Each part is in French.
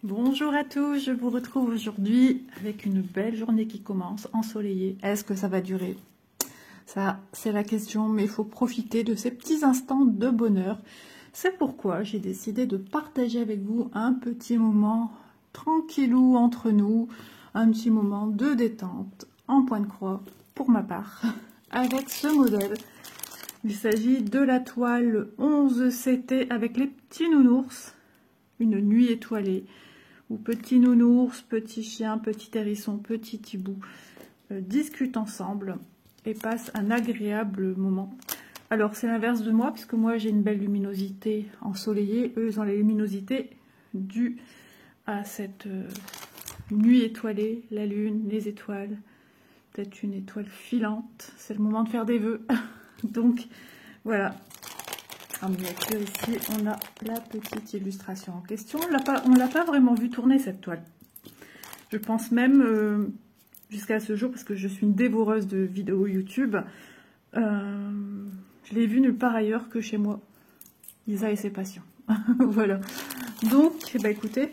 Bonjour à tous, je vous retrouve aujourd'hui avec une belle journée qui commence, ensoleillée. Est-ce que ça va durer? Ça, c'est la question, mais il faut profiter de ces petits instants de bonheur. C'est pourquoi j'ai décidé de partager avec vous un petit moment tranquillou entre nous, un petit moment de détente en point de croix pour ma part, avec ce modèle. Il s'agit de la toile 11CT avec les petits nounours, une nuit étoilée, où petit nounours, petit chien, petit hérisson, petit hibou discutent ensemble et passent un agréable moment. Alors c'est l'inverse de moi, puisque moi j'ai une belle luminosité ensoleillée, eux ils ont la luminosité due à cette nuit étoilée, la lune, les étoiles, peut-être une étoile filante, c'est le moment de faire des vœux. Donc voilà, en miniature ici on a la petite illustration en question. On ne l'a pas vraiment vu tourner cette toile. Je pense même jusqu'à ce jour, parce que je suis une dévoreuse de vidéos YouTube, je l'ai vue nulle part ailleurs que chez moi. Lisa et ses patients. Voilà. Donc, bah écoutez,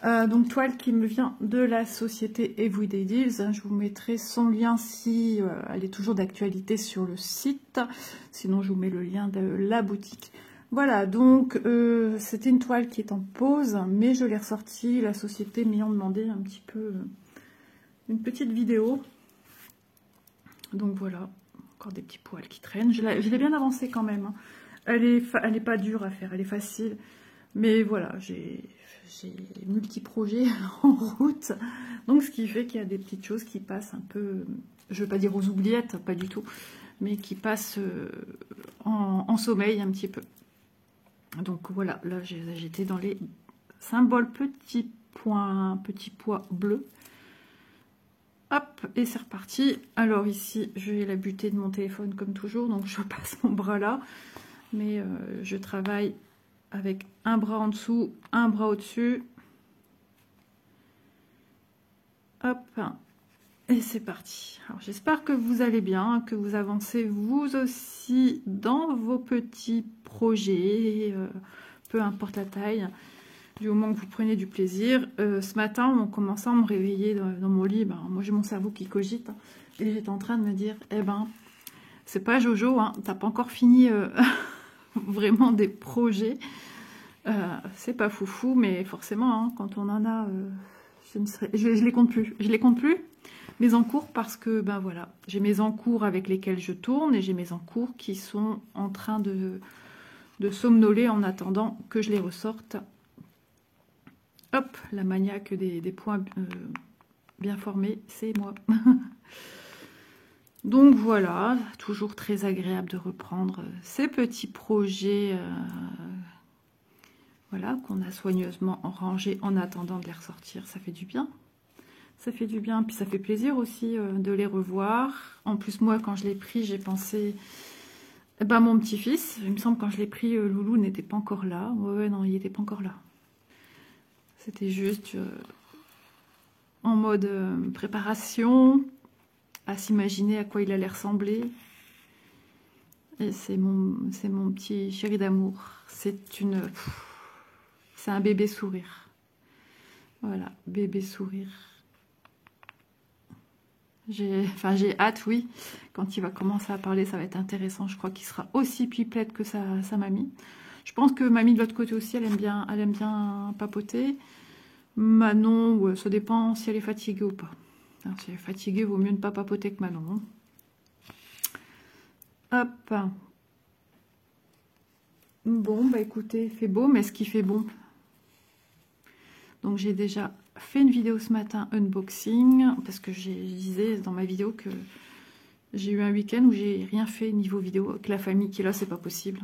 donc toile qui me vient de la société Everyday Deals. Je vous mettrai son lien si elle est toujours d'actualité sur le site. Sinon, je vous mets le lien de la boutique. Voilà, donc c'était une toile qui est en pause, mais je l'ai ressortie. La société m'ayant demandé un petit peu une petite vidéo. Donc voilà, encore des petits poils qui traînent. Je l'ai bien avancée quand même. Hein. Elle est pas dure à faire, elle est facile. Mais voilà, j'ai multi-projets en route. Donc ce qui fait qu'il y a des petites choses qui passent un peu, je ne veux pas dire aux oubliettes, pas du tout, mais qui passent en sommeil un petit peu. Donc voilà, là j'étais dans les symboles petits points, petits pois bleus. Hop, et c'est reparti. Alors ici, j'ai la butée de mon téléphone comme toujours, donc je passe mon bras là. Mais je travaille avec un bras en dessous, un bras au-dessus. Hop, et c'est parti. Alors j'espère que vous allez bien, que vous avancez vous aussi dans vos petits projets, peu importe la taille, du moment que vous prenez du plaisir. Ce matin, en commençant à me réveiller dans mon lit, moi j'ai mon cerveau qui cogite, hein, et j'étais en train de me dire, eh ben, c'est pas Jojo, hein, t'as pas encore fini vraiment des projets. C'est pas foufou, mais forcément, hein, quand on en a, je les compte plus. Je les compte plus, mes encours, parce que, ben voilà, j'ai mes encours avec lesquels je tourne et j'ai mes encours qui sont en train de somnoler en attendant que je les ressorte. Hop, la maniaque des points bien formés, c'est moi. Donc voilà, toujours très agréable de reprendre ces petits projets voilà, qu'on a soigneusement rangés en attendant de les ressortir. Ça fait du bien. Ça fait du bien. Puis ça fait plaisir aussi de les revoir. En plus, moi, quand je l'ai pris, j'ai pensé... Ben, mon petit-fils, il me semble, quand je l'ai pris, Loulou n'était pas encore là. Ouais, non, il n'était pas encore là. C'était juste en mode préparation, à s'imaginer à quoi il allait ressembler. Et c'est mon petit chéri d'amour. C'est un bébé sourire. Voilà, bébé sourire. J'ai hâte, oui. Quand il va commencer à parler, ça va être intéressant. Je crois qu'il sera aussi pipette que sa mamie. Je pense que mamie de l'autre côté aussi, elle aime bien papoter. Manon, ça dépend si elle est fatiguée ou pas. Alors, si elle est fatiguée, il vaut mieux ne pas papoter que Manon. Hop. Bon, bah écoutez, il fait beau, mais est-ce qu'il fait bon? Donc j'ai déjà fait une vidéo ce matin unboxing, parce que je disais dans ma vidéo que j'ai eu un week-end où j'ai rien fait niveau vidéo. Avec la famille qui est là, c'est pas possible.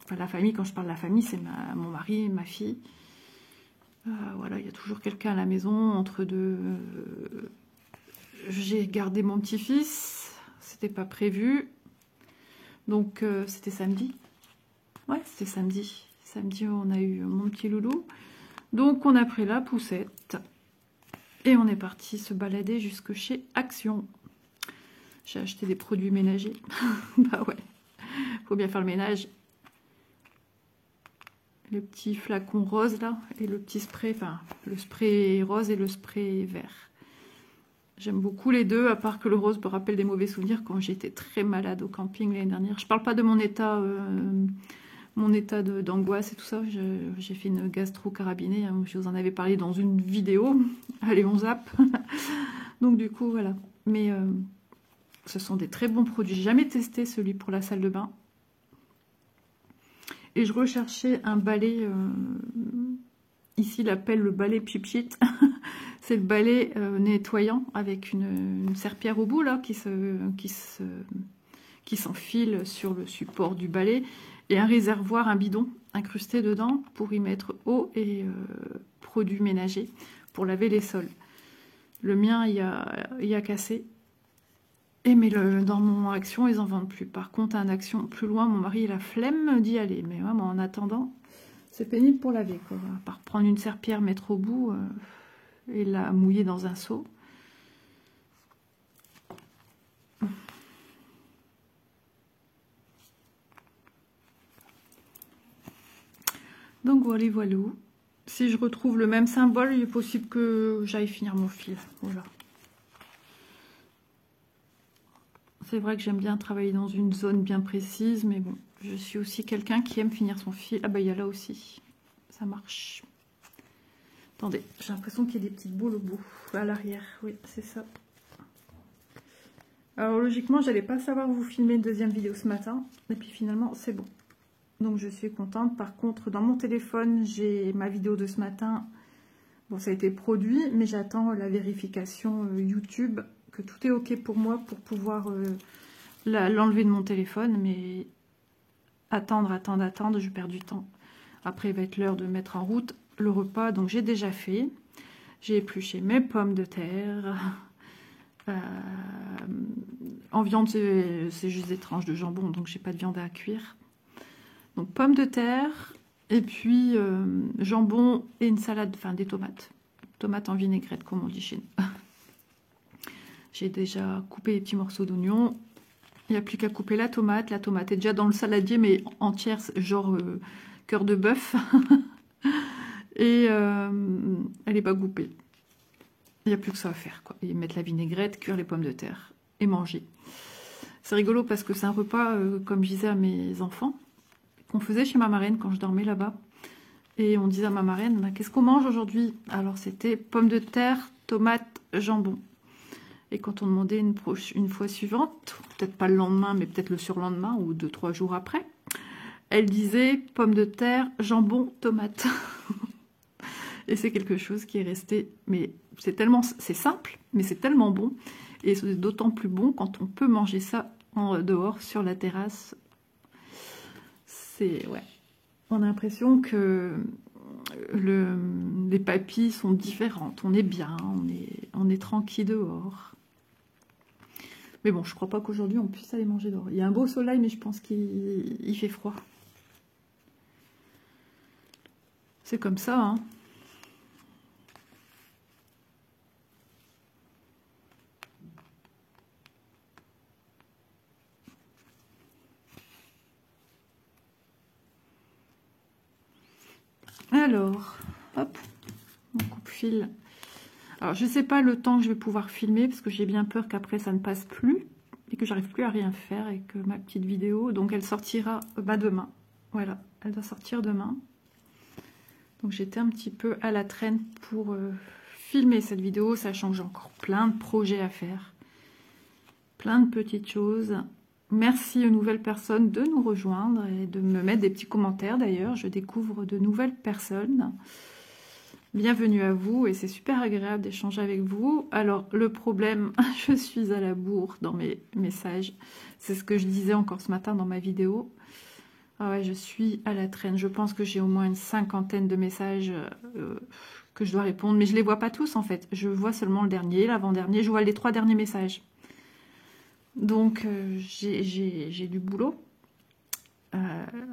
Enfin, la famille, quand je parle de la famille, c'est mon mari, ma fille. Voilà, il y a toujours quelqu'un à la maison, entre deux. J'ai gardé mon petit-fils, c'était pas prévu. Donc c'était samedi. Ouais, c'était samedi. Samedi, on a eu mon petit loulou. Donc on a pris la poussette et on est parti se balader jusque chez Action. J'ai acheté des produits ménagers. Bah ouais, faut bien faire le ménage. le petit flacon rose là, et le petit spray, enfin le spray rose et le spray vert. J'aime beaucoup les deux, à part que le rose me rappelle des mauvais souvenirs quand j'étais très malade au camping l'année dernière. Je parle pas de mon état d'angoisse et tout ça. J'ai fait une gastro-carabinée, hein, je vous en avais parlé dans une vidéo. Allez, on zappe. Donc du coup, voilà. Mais ce sont des très bons produits. J'ai jamais testé celui pour la salle de bain. Et je recherchais un balai, ici il appelle le balai pchit. C'est le balai nettoyant avec une serpillère au bout là qui s'enfile sur le support du balai et un réservoir, un bidon incrusté dedans pour y mettre eau et produits ménagers pour laver les sols. Le mien il a cassé. Et mais dans mon Action, ils en vendent plus. Par contre, un Action plus loin, mon mari il a la flemme d'y aller. Mais vraiment, en attendant, c'est pénible pour laver, quoi. À part prendre une serpillère, mettre au bout et la mouiller dans un seau. Donc voilà, voilà. Si je retrouve le même symbole, il est possible que j'aille finir mon fil. Voilà. C'est vrai que j'aime bien travailler dans une zone bien précise, mais bon, je suis aussi quelqu'un qui aime finir son fil. Ah bah il y a là aussi, ça marche. Attendez, j'ai l'impression qu'il y a des petites boules au bout, à l'arrière, oui, c'est ça. Alors logiquement, j'allais pas savoir vous filmer une deuxième vidéo ce matin, et puis finalement, c'est bon. Donc je suis contente. Par contre, dans mon téléphone, j'ai ma vidéo de ce matin. Bon, ça a été produit, mais j'attends la vérification YouTube, que tout est OK pour moi pour pouvoir l'enlever de mon téléphone. Mais attendre, je perds du temps. Après, il va être l'heure de mettre en route le repas. Donc j'ai déjà fait. J'ai épluché mes pommes de terre. En viande, c'est juste des tranches de jambon, donc j'ai pas de viande à cuire. Donc pommes de terre, et puis jambon et une salade, enfin des tomates. Tomates en vinaigrette, comme on dit chez nous. J'ai déjà coupé les petits morceaux d'oignon. Il n'y a plus qu'à couper la tomate. La tomate est déjà dans le saladier, mais entière, genre cœur de bœuf. Et elle n'est pas coupée. Il n'y a plus que ça à faire, quoi. Et mettre la vinaigrette, cuire les pommes de terre et manger. C'est rigolo parce que c'est un repas, comme je disais à mes enfants, qu'on faisait chez ma marraine quand je dormais là-bas. Et on disait à ma marraine, qu'est-ce qu'on mange aujourd'hui? Alors c'était pommes de terre, tomates, jambon. Et quand on demandait une fois suivante, peut-être pas le lendemain, mais peut-être le surlendemain ou 2-3 jours après, elle disait pommes de terre, jambon, tomates. Et c'est quelque chose qui est resté, mais c'est simple, mais c'est tellement bon. Et c'est d'autant plus bon quand on peut manger ça dehors, sur la terrasse. C'est, ouais. On a l'impression que les papilles sont différentes. On est bien, on est tranquille dehors. Mais bon, je crois pas qu'aujourd'hui on puisse aller manger dehors. Il y a un beau soleil, mais je pense qu'il fait froid. C'est comme ça, hein. Alors, hop, mon coupe-fil. Alors, je ne sais pas le temps que je vais pouvoir filmer, parce que j'ai bien peur qu'après ça ne passe plus, et que j'arrive plus à rien faire, et que ma petite vidéo, donc elle sortira demain. Voilà, elle doit sortir demain. Donc j'étais un petit peu à la traîne pour filmer cette vidéo, sachant que j'ai encore plein de projets à faire. Plein de petites choses. Merci aux nouvelles personnes de nous rejoindre et de me mettre des petits commentaires. D'ailleurs, je découvre de nouvelles personnes. Bienvenue à vous et c'est super agréable d'échanger avec vous. Alors, le problème, je suis à la bourre dans mes messages. C'est ce que je disais encore ce matin dans ma vidéo. Ah ouais, je suis à la traîne. Je pense que j'ai au moins une 50aine de messages que je dois répondre. Mais je ne les vois pas tous en fait. Je vois seulement le dernier, l'avant-dernier. Je vois les 3 derniers messages. Donc, j'ai du boulot.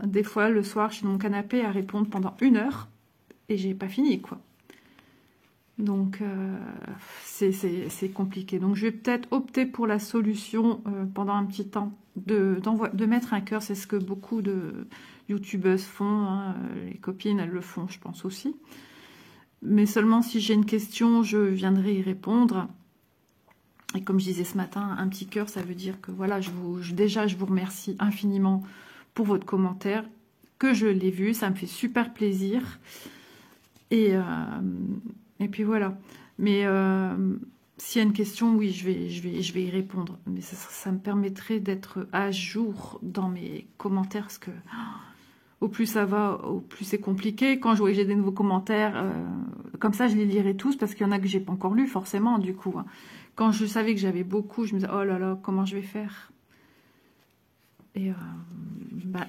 Des fois, le soir, je suis dans mon canapé à répondre pendant 1 heure et j'ai pas fini, quoi. Donc, c'est compliqué. Donc, je vais peut-être opter pour la solution pendant un petit temps de mettre un cœur. C'est ce que beaucoup de youtubeuses font, hein. Les copines, elles le font, je pense aussi. Mais seulement si j'ai une question, je viendrai y répondre. Et comme je disais ce matin, un petit cœur, ça veut dire que voilà, déjà, je vous remercie infiniment pour votre commentaire, que je l'ai vu, ça me fait super plaisir. Et puis voilà. Mais s'il y a une question, oui, je vais y répondre. Mais ça me permettrait d'être à jour dans mes commentaires, parce que au plus ça va, au plus c'est compliqué. Quand je vois que j'ai des nouveaux commentaires, comme ça, je les lirai tous, parce qu'il y en a que j'ai pas encore lu, forcément, du coup. Hein. Quand je savais que j'avais beaucoup, je me disais, oh là là, comment je vais faire? Et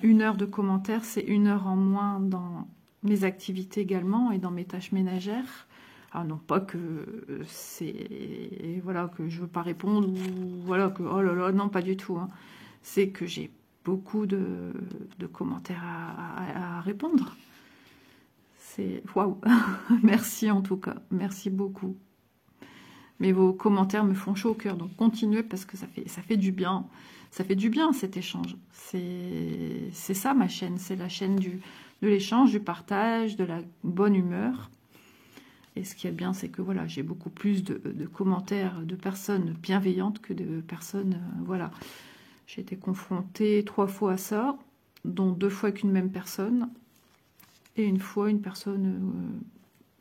1 heure de commentaires, c'est 1 heure en moins dans mes activités également et dans mes tâches ménagères. Alors non pas que c'est voilà que je veux pas répondre ou voilà que oh là là, non pas du tout. Hein. C'est que j'ai beaucoup de commentaires à répondre. C'est waouh. Merci en tout cas, merci beaucoup. Mais vos commentaires me font chaud au cœur, donc continuez parce que ça fait du bien. Ça fait du bien cet échange. C'est ça ma chaîne, c'est la chaîne de l'échange, du partage, de la bonne humeur. Et ce qui est bien, c'est que voilà, j'ai beaucoup plus de commentaires de personnes bienveillantes que de personnes... voilà. J'ai été confrontée 3 fois à ça, dont 2 fois avec une même personne. Et une fois une personne,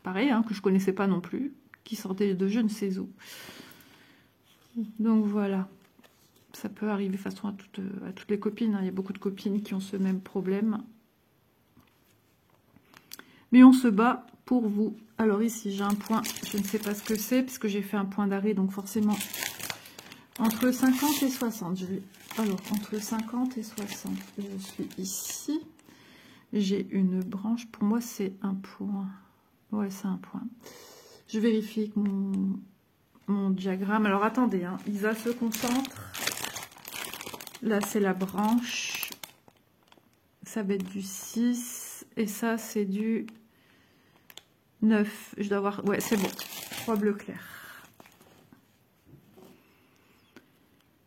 pareil, hein, que je connaissais pas non plus, qui sortait de je ne sais où. Donc voilà. Ça peut arriver de façon à toutes les copines. Hein. Il y a beaucoup de copines qui ont ce même problème. Mais on se bat pour vous. Alors ici, j'ai un point, je ne sais pas ce que c'est, puisque j'ai fait un point d'arrêt, donc forcément, entre 50 et 60. Alors, entre 50 et 60, je suis ici. J'ai une branche, pour moi, c'est un point. Ouais, c'est un point. Je vérifie que mon diagramme. Alors, attendez, hein. Isa se concentre. Là, c'est la branche. Ça va être du 6. Et ça, c'est du 9. Je dois avoir... Ouais, c'est bon. 3 bleus clairs.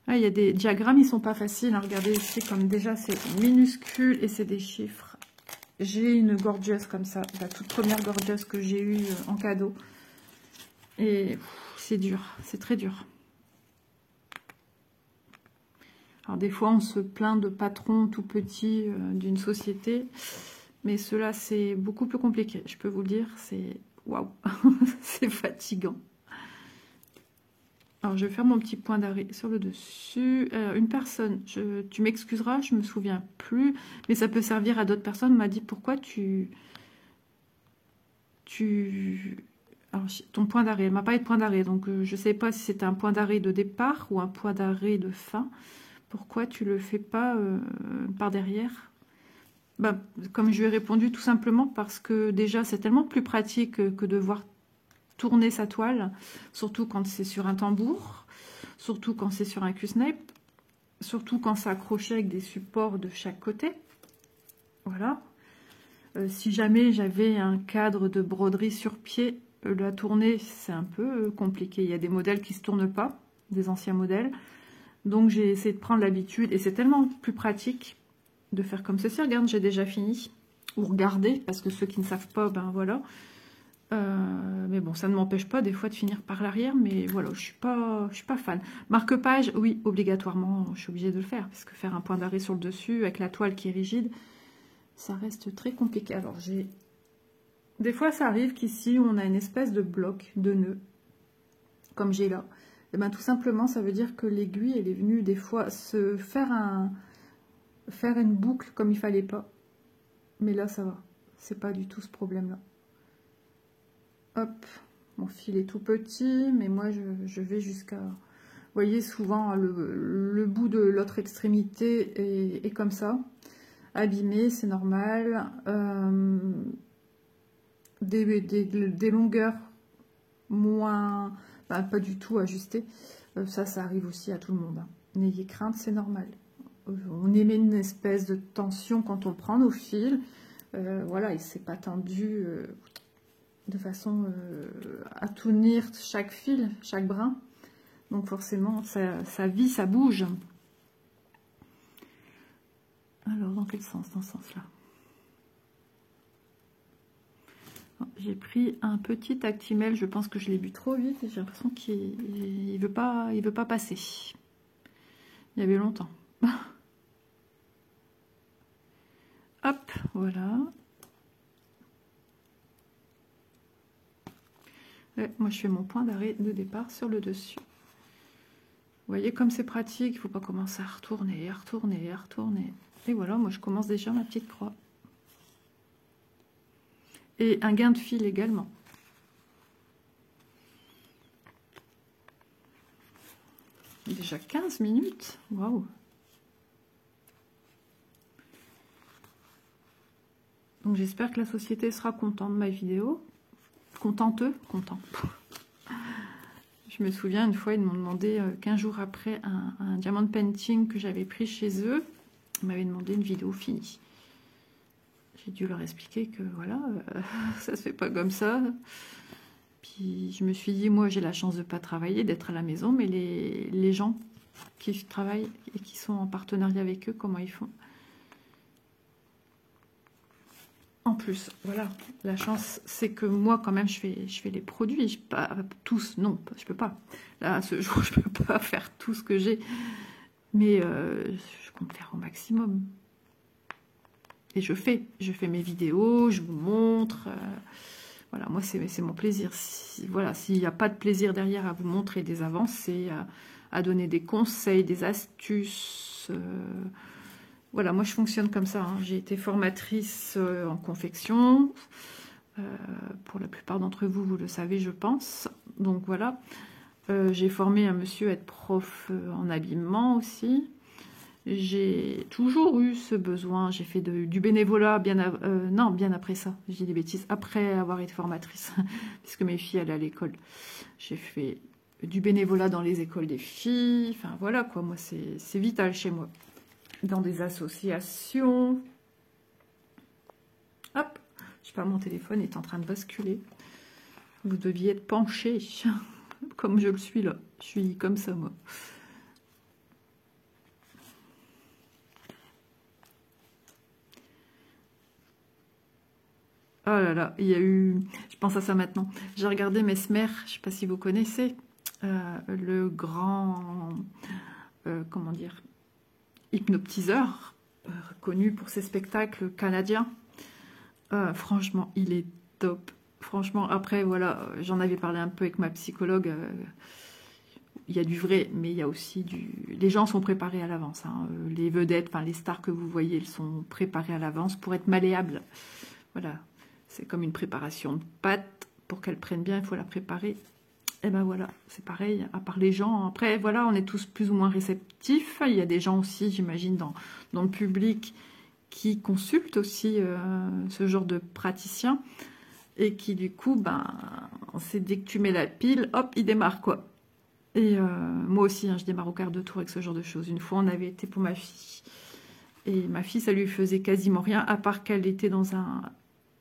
Ah, il y a des diagrammes, ils sont pas faciles. Hein. Regardez ici, comme déjà, c'est minuscule et c'est des chiffres. J'ai une gorgeous comme ça. La toute première gorgeous que j'ai eue en cadeau. Et c'est dur. C'est très dur. Alors des fois, on se plaint de patrons tout petits d'une société, mais cela, c'est beaucoup plus compliqué. Je peux vous le dire, c'est waouh, c'est fatigant. Alors, je vais faire mon petit point d'arrêt sur le dessus. Une personne, tu m'excuseras, je me souviens plus, mais ça peut servir à d'autres personnes, m'a dit pourquoi alors, ton point d'arrêt, elle m'a parlé de point d'arrêt, donc je ne sais pas si c'était un point d'arrêt de départ ou un point d'arrêt de fin. Pourquoi tu le fais pas par derrière? Bah, comme je lui ai répondu, tout simplement parce que déjà c'est tellement plus pratique que de voir tourner sa toile, surtout quand c'est sur un tambour, surtout quand c'est sur un Q-snap, surtout quand c'est accroché avec des supports de chaque côté. Voilà. Si jamais j'avais un cadre de broderie sur pied, la tourner c'est un peu compliqué. Il y a des modèles qui ne se tournent pas, des anciens modèles. Donc j'ai essayé de prendre l'habitude et c'est tellement plus pratique de faire comme ceci. Regarde, j'ai déjà fini. Ou regardez, parce que ceux qui ne savent pas, ben voilà. Mais bon, ça ne m'empêche pas des fois de finir par l'arrière, mais voilà, je suis pas fan. Marque-page, oui, obligatoirement, je suis obligée de le faire, parce que faire un point d'arrêt sur le dessus avec la toile qui est rigide, ça reste très compliqué. Alors des fois, ça arrive qu'ici, on a une espèce de bloc, de nœud, comme j'ai là. Et ben tout simplement, ça veut dire que l'aiguille, elle est venue des fois se faire une boucle comme il fallait pas. Mais là, ça va. C'est pas du tout ce problème-là. Hop, mon fil est tout petit, mais moi, je vais jusqu'à... Vous voyez, souvent, le bout de l'autre extrémité est comme ça. Abîmé, c'est normal. Des longueurs moins... Bah, pas du tout ajustées. Ça arrive aussi à tout le monde. Hein. N'ayez crainte, c'est normal. On émet une espèce de tension quand on prend nos fils. Voilà, il ne s'est pas tendu de façon à tenir chaque fil, chaque brin. Donc forcément, ça vit, ça bouge. dans quel sens? Dans ce sens-là. J'ai pris un petit Actimel, je pense que je l'ai bu trop vite et j'ai l'impression qu'il veut pas passer. Il y avait longtemps. Hop, voilà. Ouais, moi je fais mon point d'arrêt de départ sur le dessus. Vous voyez comme c'est pratique, il ne faut pas commencer à retourner, à retourner, à retourner. Et voilà, moi je commence déjà ma petite croix. Et un gain de fil également. Déjà 15 minutes, waouh! Donc j'espère que la société sera contente de ma vidéo. Contenteux, content. Je me souviens, une fois, ils m'ont demandé 15 jours après un diamant painting que j'avais pris chez eux. Ils m'avaient demandé une vidéo finie. J'ai dû leur expliquer que voilà, ça se fait pas comme ça. Puis je me suis dit, moi j'ai la chance de ne pas travailler, d'être à la maison, mais les gens qui travaillent et qui sont en partenariat avec eux, comment ils font? En plus, voilà, la chance, c'est que moi, quand même, je fais les produits. Pas tous, non, je peux pas. Là, à ce jour, je peux pas faire tout ce que j'ai. Mais je compte faire au maximum. Et je fais mes vidéos, je vous montre. Voilà, moi, c'est mon plaisir. Voilà, s'il n'y a pas de plaisir derrière à vous montrer des avancées, à donner des conseils, des astuces... Voilà, moi je fonctionne comme ça. Hein. J'ai été formatrice en confection. Pour la plupart d'entre vous, vous le savez, je pense. Donc voilà. J'ai formé un monsieur à être prof en habillement aussi. J'ai toujours eu ce besoin. J'ai fait du bénévolat bien après ça. Je dis des bêtises. Après avoir été formatrice, puisque mes filles allaient à l'école. J'ai fait du bénévolat dans les écoles des filles. Enfin voilà quoi, moi c'est vital chez moi. Dans des associations. Hop, je sais pas, mon téléphone est en train de basculer. Vous deviez être penché, comme je le suis là. Je suis comme ça, moi. Oh là là, il y a eu... Je pense à ça maintenant. J'ai regardé Mesmer, je sais pas si vous connaissez, le grand... comment dire, hypnotiseur, connu pour ses spectacles canadiens. Franchement, il est top. Franchement, après, voilà, j'en avais parlé un peu avec ma psychologue. Il y a du vrai, mais il y a aussi du... Les gens sont préparés à l'avance. Hein. Les vedettes, enfin les stars que vous voyez, elles sont préparées à l'avance pour être malléables. Voilà, c'est comme une préparation de pâte. Pour qu'elle prenne bien, il faut la préparer. Et ben voilà, c'est pareil, à part les gens. Après, voilà, on est tous plus ou moins réceptifs. Il y a des gens aussi, j'imagine, dans le public qui consultent aussi ce genre de praticiens et qui, du coup, ben, c'est dès que tu mets la pile, hop, il démarre, quoi. Et moi aussi, hein, je démarre au quart de tour avec ce genre de choses. Une fois, on avait été pour ma fille. Et ma fille, ça lui faisait quasiment rien, à part qu'elle était dans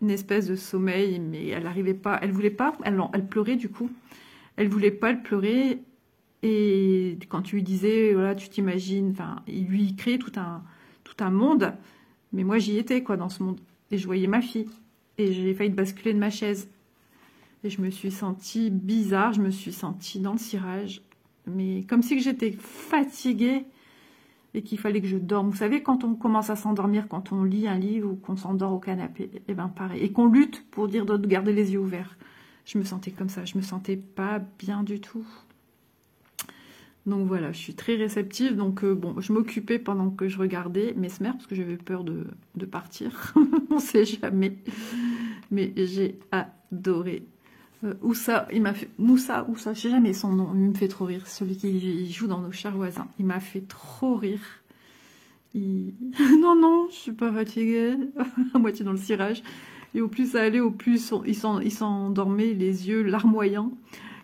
une espèce de sommeil, mais elle n'arrivait pas, elle voulait pas, elle pleurait, du coup. Elle voulait pas, elle pleurait, et quand tu lui disais, voilà, tu t'imagines, enfin, il lui créait tout un monde, mais moi j'y étais, quoi, dans ce monde, et je voyais ma fille, et j'ai failli basculer de ma chaise, et je me suis sentie bizarre, je me suis sentie dans le cirage, mais comme si que j'étais fatiguée, et qu'il fallait que je dorme. Vous savez, quand on commence à s'endormir, quand on lit un livre, ou qu'on s'endort au canapé, et ben pareil, et qu'on lutte pour dire de garder les yeux ouverts. Je me sentais comme ça, je me sentais pas bien du tout. Donc voilà, je suis très réceptive. Donc bon, je m'occupais pendant que je regardais Mesmer, parce que j'avais peur de partir. On sait jamais. Mais j'ai adoré. Oussa, il m'a fait... Moussa, je sais jamais son nom, il me fait trop rire. Celui qui joue dans Nos chers voisins. Il m'a fait trop rire. Non, non, je suis pas fatiguée. À moitié dans le cirage. Et au plus ça allait, au plus il s'endormait, les yeux larmoyants.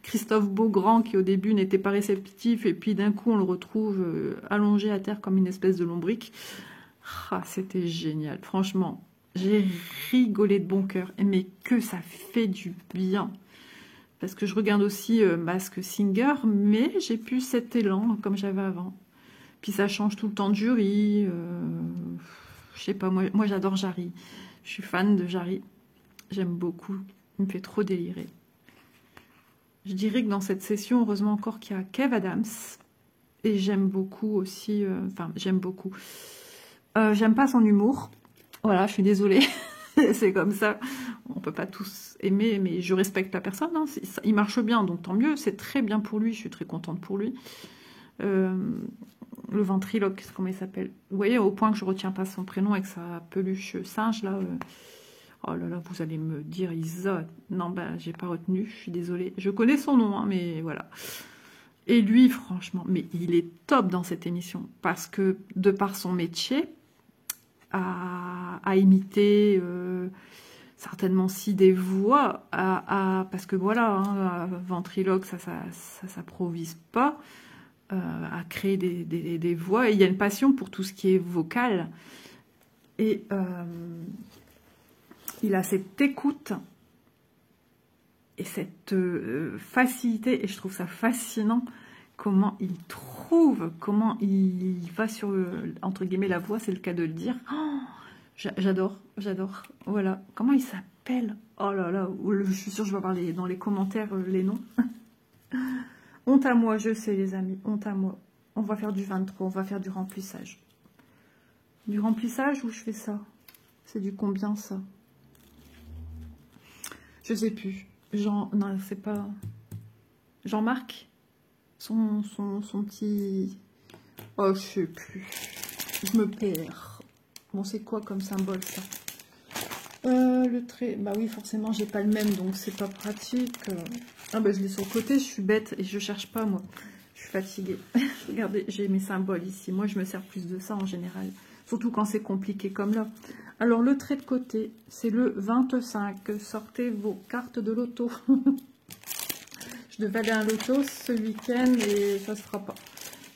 Christophe Beaugrand, qui au début n'était pas réceptif, et puis d'un coup on le retrouve allongé à terre comme une espèce de lombric. Ah, c'était génial, franchement. J'ai rigolé de bon cœur, mais que ça fait du bien. Parce que je regarde aussi Masked Singer, mais j'ai plus cet élan comme j'avais avant. Puis ça change tout le temps de jury. je sais pas, moi j'adore Jarry. Je suis fan de Jarry. J'aime beaucoup. Il me fait trop délirer. Je dirais que dans cette session, heureusement encore qu'il y a Kev Adams. Et j'aime beaucoup aussi... Enfin, j'aime beaucoup. J'aime pas son humour. Voilà, je suis désolée. C'est comme ça. On peut pas tous aimer, mais je respecte la personne. Hein. Il marche bien, donc tant mieux. C'est très bien pour lui. Je suis très contente pour lui. Le ventriloque, comment il s'appelle? Vous voyez, au point que je retiens pas son prénom avec sa peluche singe, là. Oh là là, vous allez me dire, Isa. Non, ben, j'ai pas retenu, je suis désolée. Je connais son nom, hein, mais voilà. Et lui, franchement, mais il est top dans cette émission. Parce que, de par son métier, à imiter... certainement si des voix, parce que voilà, hein, ventriloque, ça s'improvise pas, à créer des voix. Et il y a une passion pour tout ce qui est vocal. Et il a cette écoute et cette facilité, et je trouve ça fascinant, comment il trouve, comment il va sur, entre guillemets, la voix, c'est le cas de le dire. Oh, j'adore. Voilà. Comment il s'appelle? Oh là là, je suis sûre que je vais parler dans les commentaires les noms. Honte à moi, je sais les amis, honte à moi. On va faire du 23, on va faire du remplissage. Du remplissage ou je fais ça? C'est du combien ça? Je sais plus. Non, c'est pas... Jean-Marc? Son petit... Oh, je sais plus. Je me perds. Bon, c'est quoi comme symbole, ça? Le trait... Bah oui, forcément, j'ai pas le même, donc c'est pas pratique. Ah bah, je l'ai sur le côté, je suis bête et je cherche pas, moi. Je suis fatiguée. Regardez, j'ai mes symboles ici. Moi, je me sers plus de ça, en général. Surtout quand c'est compliqué comme là. Alors, le trait de côté, c'est le 25. Sortez vos cartes de loto. Je devais aller à un loto ce week-end et ça se fera pas.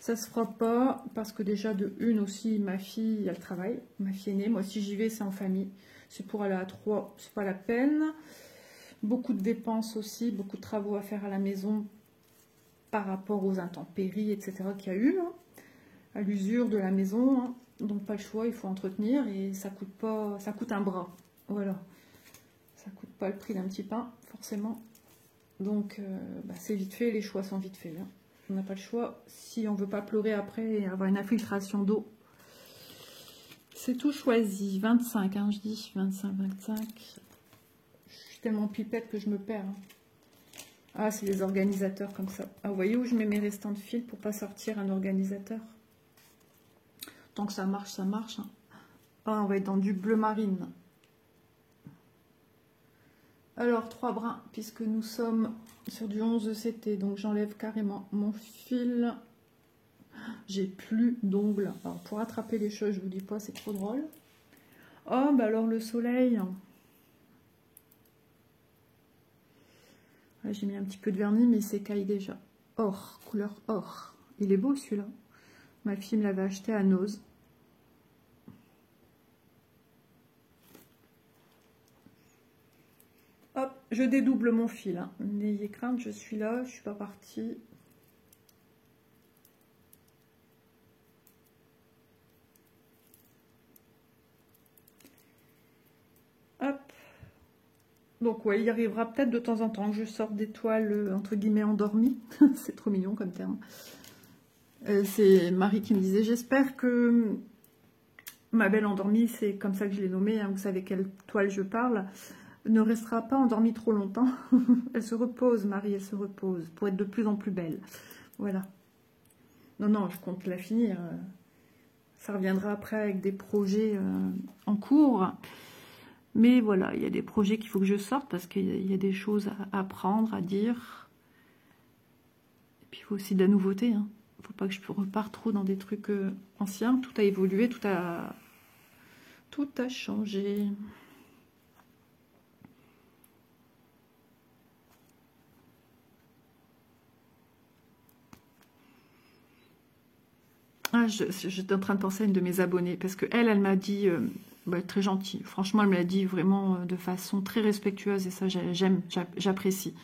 Ça se fera pas parce que déjà de une aussi, ma fille, elle travaille. Ma fille aînée, moi si j'y vais, c'est en famille. C'est pour aller à 3, c'est pas la peine. Beaucoup de dépenses aussi, beaucoup de travaux à faire à la maison par rapport aux intempéries, etc. qu'il y a eu, hein, à l'usure de la maison. Hein. Donc pas le choix, il faut entretenir et ça coûte pas, ça coûte un bras. Voilà. Ça coûte pas le prix d'un petit pain, forcément. Donc bah, c'est vite fait, les choix sont vite faits. Hein. On n'a pas le choix si on veut pas pleurer après et avoir une infiltration d'eau. C'est tout choisi. 25, hein, je dis 25, 25. Je suis tellement pipette que je me perds. Hein. Ah, c'est les organisateurs comme ça. Ah, vous voyez où je mets mes restants de fil pour pas sortir un organisateur? Tant que ça marche, ça marche. Hein. Ah, on va être dans du bleu marine. Alors, 3 brins, puisque nous sommes sur du 11 CT. Donc, j'enlève carrément mon fil. J'ai plus d'ongles. Alors, pour attraper les choses, je vous dis pas, c'est trop drôle. Oh, bah alors le soleil. J'ai mis un petit peu de vernis, mais il s'écaille déjà. Or, couleur or. Il est beau celui-là. Ma fille me l'avait acheté à Nose. Hop, je dédouble mon fil. Hein. N'ayez crainte, je suis là, je suis pas partie. Hop. Donc ouais, il arrivera peut-être de temps en temps que je sorte des toiles entre guillemets endormies. C'est trop mignon comme terme. C'est Marie qui me disait, j'espère que ma belle endormie, c'est comme ça que je l'ai nommée, hein, vous savez quelle toile je parle, ne restera pas endormie trop longtemps. Elle se repose, Marie, elle se repose, pour être de plus en plus belle. Voilà. Non, non, je compte la finir. Ça reviendra après avec des projets en cours. Mais voilà, il y a des projets qu'il faut que je sorte parce qu'il y a des choses à apprendre, à dire. Et puis il faut aussi de la nouveauté. Il ne faut pas que je reparte trop dans des trucs anciens. Tout a évolué, tout a changé. Ah, j'étais en train de penser à une de mes abonnées parce que elle m'a dit, très gentille. Franchement, elle me l'a dit vraiment de façon très respectueuse et ça, j'aime, j'apprécie.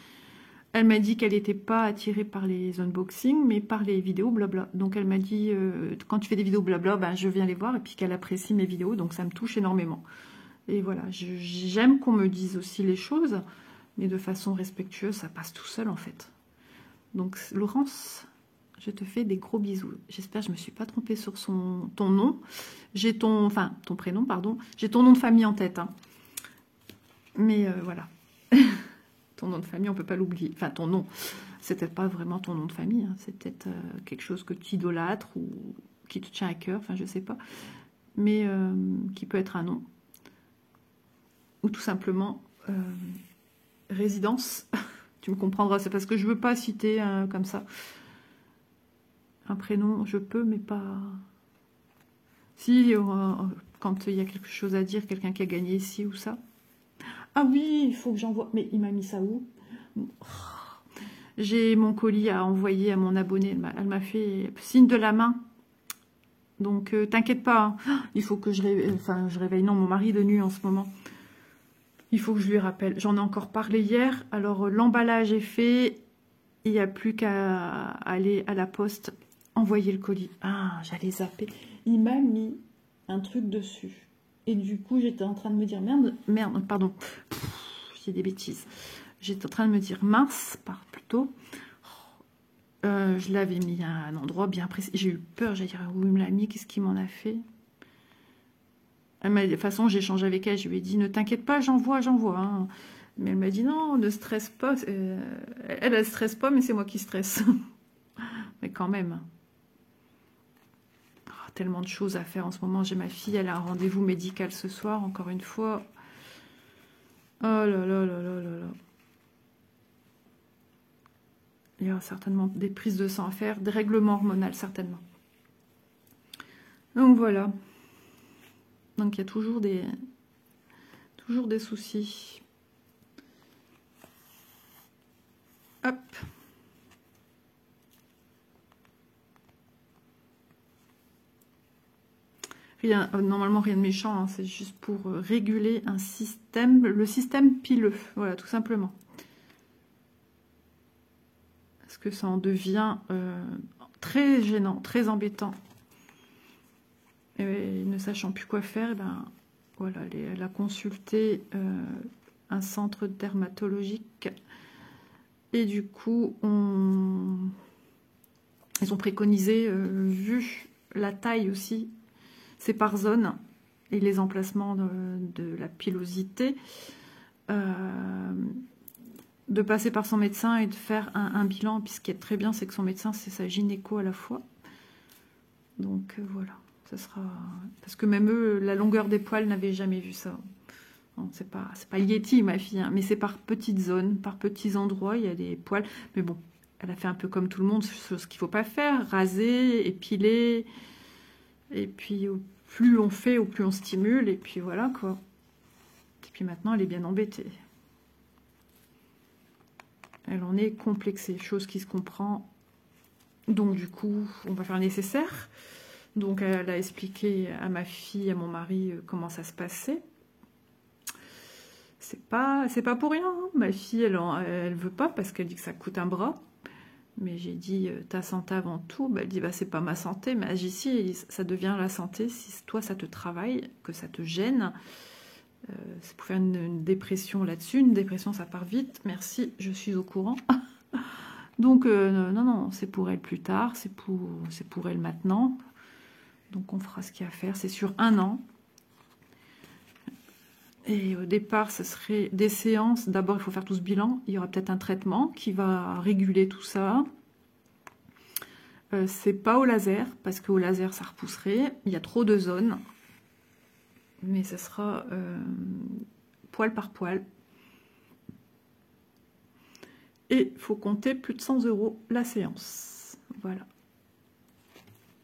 Elle m'a dit qu'elle n'était pas attirée par les unboxings, mais par les vidéos blabla. Donc elle m'a dit, quand tu fais des vidéos blabla, ben, je viens les voir, et puis qu'elle apprécie mes vidéos, donc ça me touche énormément. Et voilà, j'aime qu'on me dise aussi les choses, mais de façon respectueuse, ça passe tout seul en fait. Donc Laurence, je te fais des gros bisous. J'espère que je ne me suis pas trompée sur ton nom. J'ai ton prénom, pardon. J'ai ton nom de famille en tête. Hein. Mais voilà. Ton nom de famille, on ne peut pas l'oublier. Enfin, ton nom, c'est peut-être pas vraiment ton nom de famille. Hein. C'est peut-être quelque chose que tu idolâtres ou qui te tient à cœur. Enfin, je ne sais pas. Mais qui peut être un nom. Ou tout simplement résidence. Tu me comprendras. C'est parce que je ne veux pas citer comme ça. Un prénom, je peux, mais pas... Si, quand il y a quelque chose à dire, quelqu'un qui a gagné ici ou ça. Ah oui, il faut que j'envoie... Mais il m'a mis ça où? J'ai mon colis à envoyer à mon abonné. Elle m'a fait signe de la main. Donc, t'inquiète pas. Hein. Il faut que je réveille... Non, mon mari de nuit en ce moment. Il faut que je lui rappelle. J'en ai encore parlé hier. Alors, l'emballage est fait. Il n'y a plus qu'à aller à la poste, envoyer le colis. Ah, j'allais zapper. Il m'a mis un truc dessus. Et du coup, j'étais en train de me dire, merde, pardon. J'ai des bêtises. J'étais en train de me dire, mince, plutôt. Je l'avais mis à un endroit bien précis. J'ai eu peur, j'allais dire, où il me l'a mis, qu'est-ce qu'il m'en a fait? De toute façon, j'ai échangé avec elle, je lui ai dit, ne t'inquiète pas, j'envoie. Hein. Mais elle m'a dit, non, ne stresse pas. Elle stresse pas, mais c'est moi qui stresse. Mais quand même. Oh, tellement de choses à faire en ce moment. J'ai ma fille, elle a un rendez-vous médical ce soir, encore une fois. Oh là là là là là là. Il y aura certainement des prises de sang à faire, des règlements hormonaux, certainement. Donc voilà. Donc il y a toujours des soucis. Hop. Normalement rien de méchant, hein, c'est juste pour réguler un système, le système pileux, voilà, tout simplement. Parce que ça en devient très gênant, très embêtant. Et ne sachant plus quoi faire, ben, voilà, elle a consulté un centre dermatologique. Et du coup, ils ont préconisé, vu la taille aussi, c'est par zone, et les emplacements de la pilosité, de passer par son médecin et de faire un bilan. Puis ce qui est très bien, c'est que son médecin, c'est sa gynéco à la fois. Donc voilà, ça sera... Parce que même eux, la longueur des poils n'avaient jamais vu ça. C'est pas Yeti, ma fille, hein, mais c'est par petites zones, par petits endroits, il y a des poils. Mais bon, elle a fait un peu comme tout le monde, ce qu'il ne faut pas faire, raser, épiler. Et puis, au plus on fait, au plus on stimule. Et puis voilà, quoi. Et puis maintenant, elle est bien embêtée. Elle en est complexée, chose qui se comprend. Donc du coup, on va faire le nécessaire. Donc elle a expliqué à ma fille, à mon mari, comment ça se passait. C'est pas pour rien. Hein. Ma fille, elle veut pas parce qu'elle dit que ça coûte un bras. Mais j'ai dit, ta santé avant tout. Bah, elle dit, bah, c'est pas ma santé. Mais ici, ça devient la santé. Si toi, ça te travaille, que ça te gêne, c'est pour faire une dépression là-dessus. Une dépression, ça part vite. Merci, je suis au courant. Donc, non, c'est pour elle plus tard. C'est pour elle maintenant. Donc, on fera ce qu'il y a à faire. C'est sur 1 an. Et au départ, ce serait des séances. D'abord, il faut faire tout ce bilan. Il y aura peut-être un traitement qui va réguler tout ça. C'est pas au laser, parce qu'au laser, ça repousserait. Il y a trop de zones. Mais ce sera poil par poil. Et il faut compter plus de 100 € la séance. Voilà.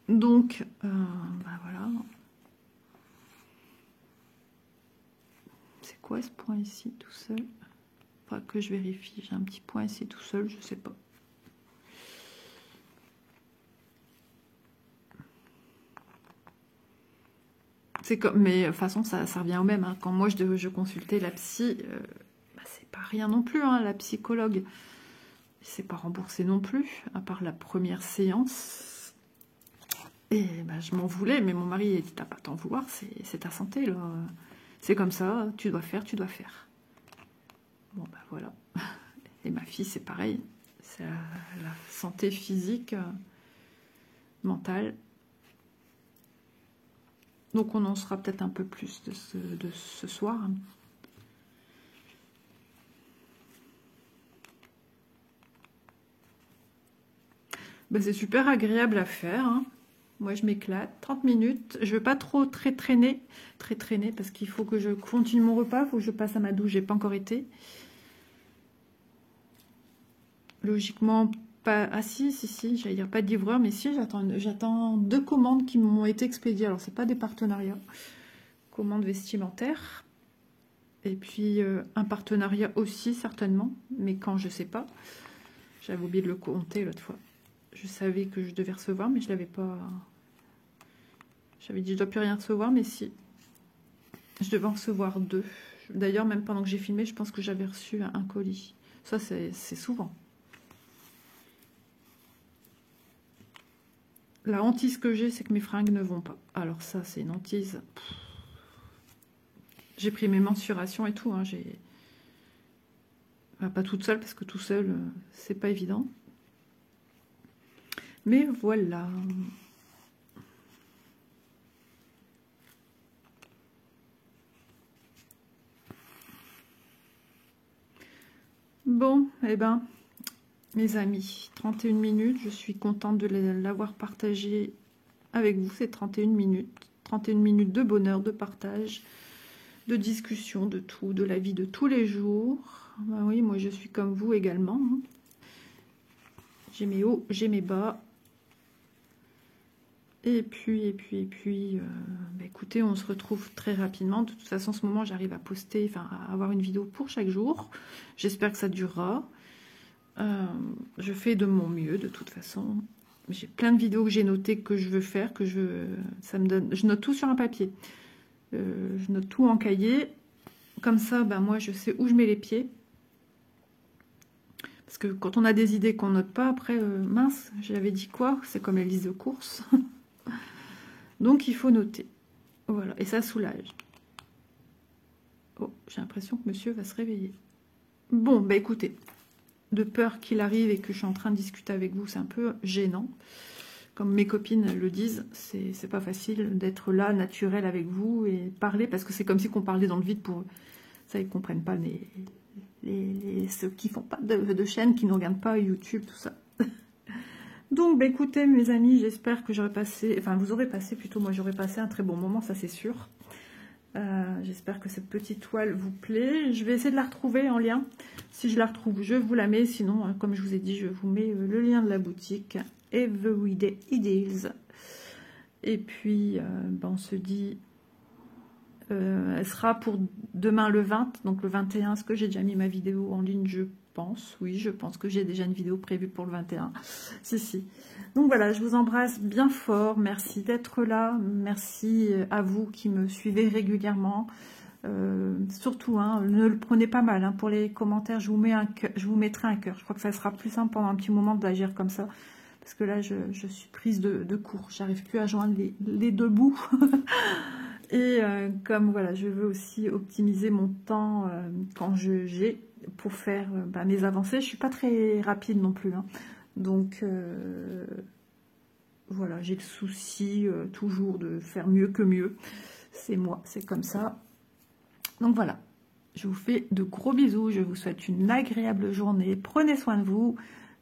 Donc, voilà. C'est quoi ce point ici tout seul? Pas que je vérifie. J'ai un petit point ici tout seul, je sais pas. C'est comme, mais de toute façon, ça revient au même. Hein. Quand moi je consultais la psy, c'est pas rien non plus, hein, la psychologue. c'est pas remboursé non plus, à part la première séance. Et ben, je m'en voulais, mais mon mari a dit, t'as pas à t'en vouloir, c'est ta santé, là. C'est comme ça, tu dois faire, tu dois faire. Bon, ben voilà. Et ma fille, c'est pareil. C'est la santé physique, mentale. Donc on en saura peut-être un peu plus de ce soir. Ben, c'est super agréable à faire, hein. Moi, je m'éclate. 30 minutes. Je ne veux pas trop traîner, parce qu'il faut que je continue mon repas. Il faut que je passe à ma douche. J'ai pas encore été. Logiquement, pas... Ah si, j'allais dire pas de livreur, mais si, j'attends 2 commandes qui m'ont été expédiées. Alors, c'est pas des partenariats. Commandes vestimentaires. Et puis, un partenariat aussi, certainement. Mais quand, je sais pas. J'avais oublié de le compter l'autre fois. Je savais que je devais recevoir, mais je l'avais pas... J'avais dit, je dois plus rien recevoir, mais si. Je devais en recevoir 2. D'ailleurs, même pendant que j'ai filmé, je pense que j'avais reçu un colis. Ça, c'est souvent. La hantise que j'ai, c'est que mes fringues ne vont pas. Alors ça, c'est une hantise. J'ai pris mes mensurations et tout. Hein. Enfin, pas toute seule, parce que tout seul, c'est pas évident. Mais voilà. Bon, eh ben, mes amis, 31 minutes. Je suis contente de l'avoir partagé avec vous, ces 31 minutes. 31 minutes de bonheur, de partage, de discussion, de tout, de la vie de tous les jours. Ben oui, moi je suis comme vous également. Hein. J'ai mes hauts, j'ai mes bas. Et puis, bah écoutez, on se retrouve très rapidement. De toute façon, en ce moment, j'arrive à poster, enfin, à avoir une vidéo pour chaque jour. J'espère que ça durera. Je fais de mon mieux, de toute façon. J'ai plein de vidéos que j'ai notées, que je veux faire, ça me donne. Je note tout sur un papier. Je note tout en cahier. Comme ça, ben moi, je sais où je mets les pieds. Parce que quand on a des idées qu'on note pas, après, mince, j'avais dit quoi? C'est comme les listes de courses. Donc, il faut noter. Voilà, et ça soulage. Oh, j'ai l'impression que monsieur va se réveiller. Bon, bah écoutez, de peur qu'il arrive et que je suis en train de discuter avec vous, c'est un peu gênant. Comme mes copines le disent, c'est pas facile d'être là, naturel avec vous et parler, parce que c'est comme si on parlait dans le vide pour eux. Ça, ils comprennent pas ceux qui font pas de chaîne, qui ne regardent pas YouTube, tout ça. Donc, bah, écoutez, mes amis, j'espère que j'aurai passé... Enfin, vous aurez passé, plutôt, moi, j'aurais passé un très bon moment, ça, c'est sûr. J'espère que cette petite toile vous plaît. Je vais essayer de la retrouver en lien. Si je la retrouve, je vous la mets. Sinon, comme je vous ai dit, je vous mets le lien de la boutique. Everyday Ideas. Et puis, bah, on se dit... elle sera pour demain le 20, donc le 21. Est-ce que j'ai déjà mis ma vidéo en ligne? Je pense, oui, je pense que j'ai déjà une vidéo prévue pour le 21. Si. Donc voilà, je vous embrasse bien fort. Merci d'être là. Merci à vous qui me suivez régulièrement. Surtout, hein, ne le prenez pas mal. Hein, pour les commentaires, je vous mettrai un cœur. Je crois que ça sera plus simple pendant un petit moment d'agir comme ça. Parce que là, je suis prise de court. J'arrive plus à joindre les deux bouts. Et comme voilà, je veux aussi optimiser mon temps quand j'ai pour faire mes avancées. Je suis pas très rapide non plus. Hein. Donc voilà, j'ai le souci toujours de faire mieux que mieux. C'est moi, c'est comme ça. Donc voilà, je vous fais de gros bisous. Je vous souhaite une agréable journée. Prenez soin de vous.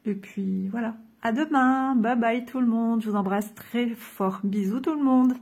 Et puis voilà, à demain. Bye bye tout le monde. Je vous embrasse très fort. Bisous tout le monde.